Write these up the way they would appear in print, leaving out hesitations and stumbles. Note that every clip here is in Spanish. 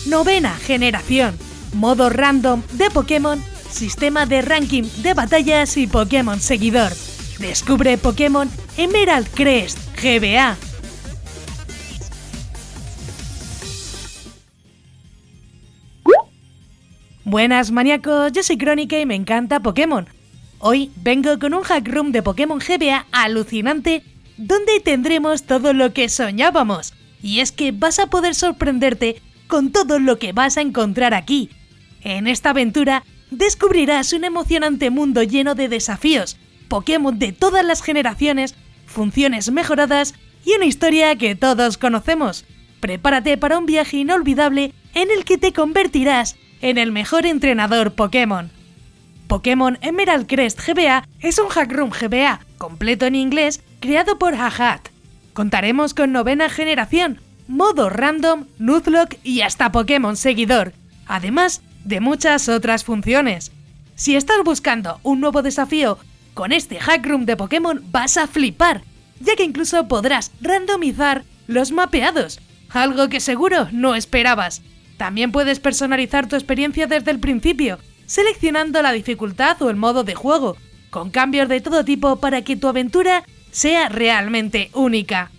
Novena generación, modo random de Pokémon, sistema de ranking de batallas y Pokémon seguidor. Descubre Pokémon Emerald Crest GBA. Buenas maníacos, yo soy Crónica y me encanta Pokémon. Hoy vengo con un hack room de Pokémon GBA alucinante donde tendremos todo lo que soñábamos. Y es que vas a poder sorprenderte con todo lo que vas a encontrar aquí. En esta aventura descubrirás un emocionante mundo lleno de desafíos, Pokémon de todas las generaciones, funciones mejoradas y una historia que todos conocemos. Prepárate para un viaje inolvidable en el que te convertirás en el mejor entrenador Pokémon. Pokémon Emerald Crest GBA es un hack room GBA completo en inglés creado por Hat. Contaremos con novena generación, modo random, Nuzlocke y hasta Pokémon seguidor, además de muchas otras funciones. Si estás buscando un nuevo desafío, con este hack room de Pokémon vas a flipar, ya que incluso podrás randomizar los mapeados, algo que seguro no esperabas. También puedes personalizar tu experiencia desde el principio, seleccionando la dificultad o el modo de juego, con cambios de todo tipo para que tu aventura sea realmente única.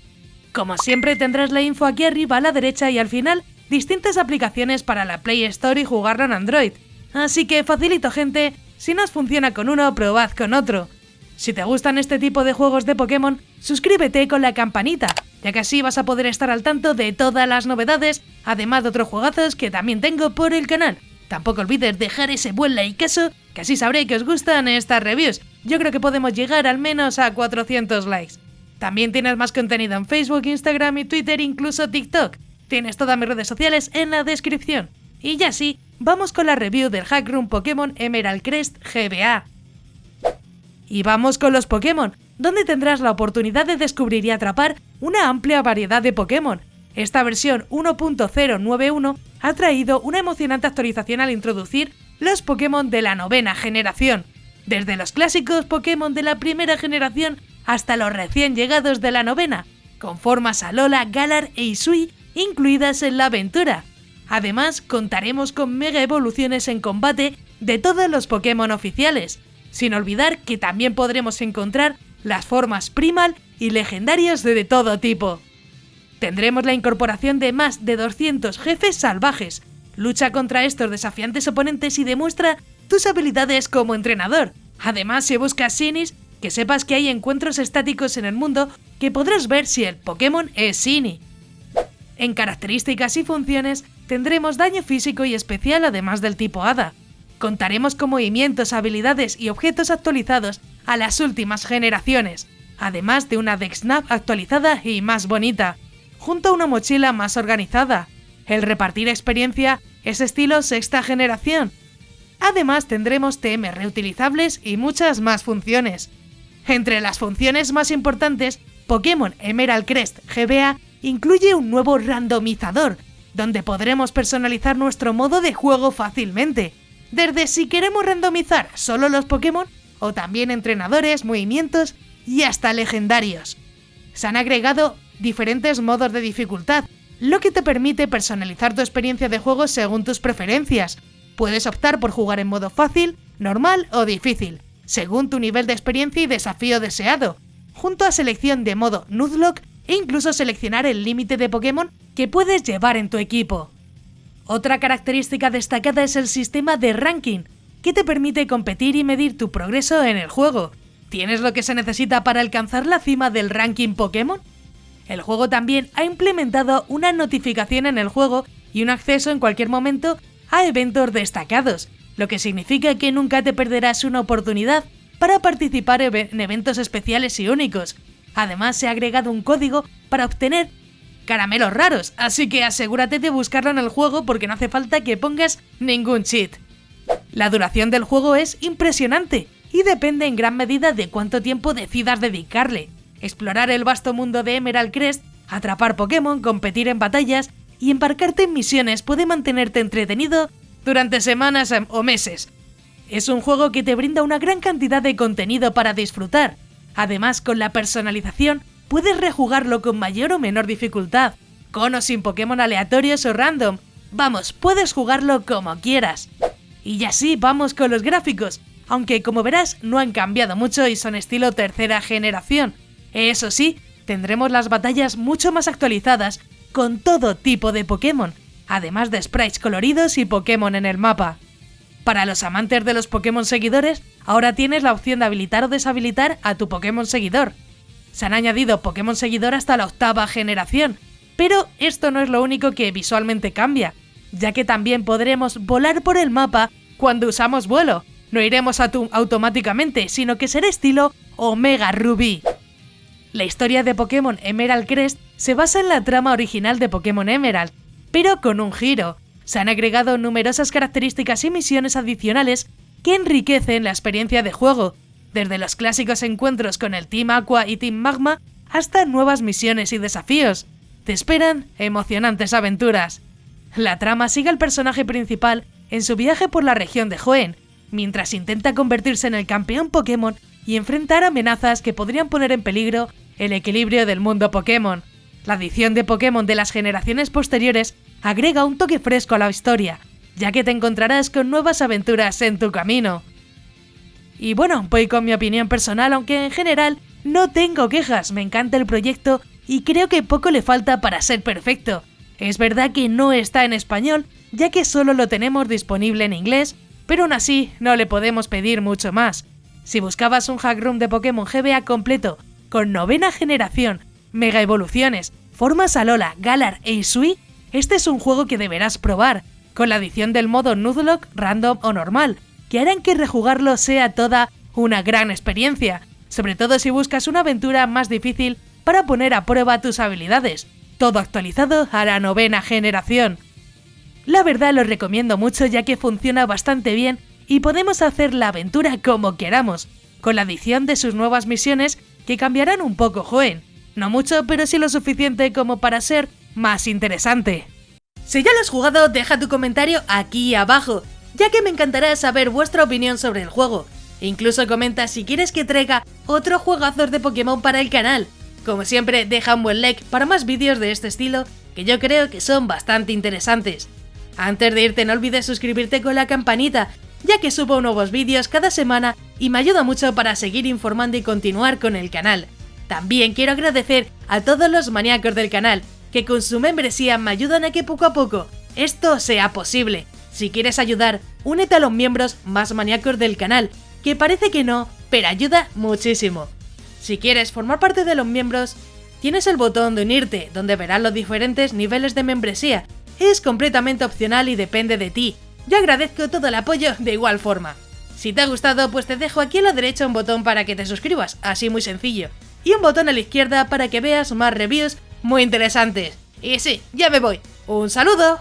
Como siempre tendrás la info aquí arriba a la derecha y al final distintas aplicaciones para la Play Store y jugarlo en Android. Así que facilito gente, si no os funciona con uno, probad con otro. Si te gustan este tipo de juegos de Pokémon, suscríbete con la campanita, ya que así vas a poder estar al tanto de todas las novedades, además de otros juegazos que también tengo por el canal. Tampoco olvides dejar ese buen likeazo, que así sabré que os gustan estas reviews. Yo creo que podemos llegar al menos a 400 likes. También tienes más contenido en Facebook, Instagram y Twitter, incluso TikTok. Tienes todas mis redes sociales en la descripción. Y ya sí, vamos con la review del hack room Pokémon Emerald Crest GBA. Y vamos con los Pokémon, donde tendrás la oportunidad de descubrir y atrapar una amplia variedad de Pokémon. Esta versión 1.091 ha traído una emocionante actualización al introducir los Pokémon de la novena generación, desde los clásicos Pokémon de la primera generación hasta los recién llegados de la novena, con formas Alola, Galar e Hisui incluidas en la aventura. Además, contaremos con mega evoluciones en combate de todos los Pokémon oficiales, sin olvidar que también podremos encontrar las formas primal y legendarias de todo tipo. Tendremos la incorporación de más de 200 jefes salvajes. Lucha contra estos desafiantes oponentes y demuestra tus habilidades como entrenador. Además, si buscas Shinies, que sepas que hay encuentros estáticos en el mundo que podrás ver si el Pokémon es Shiny. En características y funciones tendremos daño físico y especial además del tipo Hada. Contaremos con movimientos, habilidades y objetos actualizados a las últimas generaciones, además de una Dex-Nav actualizada y más bonita, junto a una mochila más organizada. El repartir experiencia es estilo sexta generación. Además tendremos TM reutilizables y muchas más funciones. Entre las funciones más importantes, Pokémon Emerald Crest GBA incluye un nuevo randomizador, donde podremos personalizar nuestro modo de juego fácilmente, desde si queremos randomizar solo los Pokémon o también entrenadores, movimientos y hasta legendarios. Se han agregado diferentes modos de dificultad, lo que te permite personalizar tu experiencia de juego según tus preferencias. Puedes optar por jugar en modo fácil, normal o difícil, según tu nivel de experiencia y desafío deseado, junto a selección de modo Nuzlocke e incluso seleccionar el límite de Pokémon que puedes llevar en tu equipo. Otra característica destacada es el sistema de ranking, que te permite competir y medir tu progreso en el juego. ¿Tienes lo que se necesita para alcanzar la cima del ranking Pokémon? El juego también ha implementado una notificación en el juego y un acceso en cualquier momento a eventos destacados, lo que significa que nunca te perderás una oportunidad para participar en eventos especiales y únicos. Además, se ha agregado un código para obtener caramelos raros, así que asegúrate de buscarlo en el juego porque no hace falta que pongas ningún cheat. La duración del juego es impresionante y depende en gran medida de cuánto tiempo decidas dedicarle. Explorar el vasto mundo de Emerald Crest, atrapar Pokémon, competir en batallas y embarcarte en misiones puede mantenerte entretenido durante semanas o meses. Es un juego que te brinda una gran cantidad de contenido para disfrutar. Además, con la personalización, puedes rejugarlo con mayor o menor dificultad, con o sin Pokémon aleatorios o random, Vamos, puedes jugarlo como quieras. Y así vamos con los gráficos, aunque como verás no han cambiado mucho y son estilo tercera generación. Eso sí, tendremos las batallas mucho más actualizadas, con todo tipo de Pokémon, además de sprites coloridos y Pokémon en el mapa. Para los amantes de los Pokémon seguidores, ahora tienes la opción de habilitar o deshabilitar a tu Pokémon seguidor. Se han añadido Pokémon seguidor hasta la 8ª generación, pero esto no es lo único que visualmente cambia, ya que también podremos volar por el mapa cuando usamos vuelo. No iremos automáticamente, sino que será estilo Omega Rubí. La historia de Pokémon Emerald Crest se basa en la trama original de Pokémon Emerald, pero con un giro. Se han agregado numerosas características y misiones adicionales que enriquecen la experiencia de juego, desde los clásicos encuentros con el Team Aqua y Team Magma hasta nuevas misiones y desafíos. Te esperan emocionantes aventuras. La trama sigue al personaje principal en su viaje por la región de Hoenn, mientras intenta convertirse en el campeón Pokémon y enfrentar amenazas que podrían poner en peligro el equilibrio del mundo Pokémon. La adición de Pokémon de las generaciones posteriores agrega un toque fresco a la historia, ya que te encontrarás con nuevas aventuras en tu camino. Y bueno, voy con mi opinión personal, aunque en general no tengo quejas, me encanta el proyecto y creo que poco le falta para ser perfecto. Es verdad que no está en español, ya que solo lo tenemos disponible en inglés, pero aún así no le podemos pedir mucho más. Si buscabas un hack room de Pokémon GBA completo, con 9ª generación, mega evoluciones, formas Alola, Galar e Isui, este es un juego que deberás probar, con la adición del modo Nuzlocke, Random o Normal, que harán que rejugarlo sea toda una gran experiencia, sobre todo si buscas una aventura más difícil para poner a prueba tus habilidades, todo actualizado a la 9ª generación. La verdad lo recomiendo mucho ya que funciona bastante bien y podemos hacer la aventura como queramos, con la adición de sus nuevas misiones que cambiarán un poco Hoenn. No mucho, pero sí lo suficiente como para ser más interesante. Si ya lo has jugado, deja tu comentario aquí abajo, ya que me encantará saber vuestra opinión sobre el juego. Incluso comenta si quieres que traiga otros juegazos de Pokémon para el canal. Como siempre, deja un buen like para más vídeos de este estilo, que yo creo que son bastante interesantes. Antes de irte no olvides suscribirte con la campanita, ya que subo nuevos vídeos cada semana y me ayuda mucho para seguir informando y continuar con el canal. También quiero agradecer a todos los maníacos del canal, que con su membresía me ayudan a que poco a poco esto sea posible. Si quieres ayudar, únete a los miembros más maníacos del canal, que parece que no, pero ayuda muchísimo. Si quieres formar parte de los miembros, tienes el botón de unirte, donde verás los diferentes niveles de membresía. Es completamente opcional y depende de ti. Yo agradezco todo el apoyo de igual forma. Si te ha gustado, pues te dejo aquí a la derecha un botón para que te suscribas, así muy sencillo, y un botón a la izquierda para que veas más reviews muy interesantes. Y sí, ya me voy. ¡Un saludo!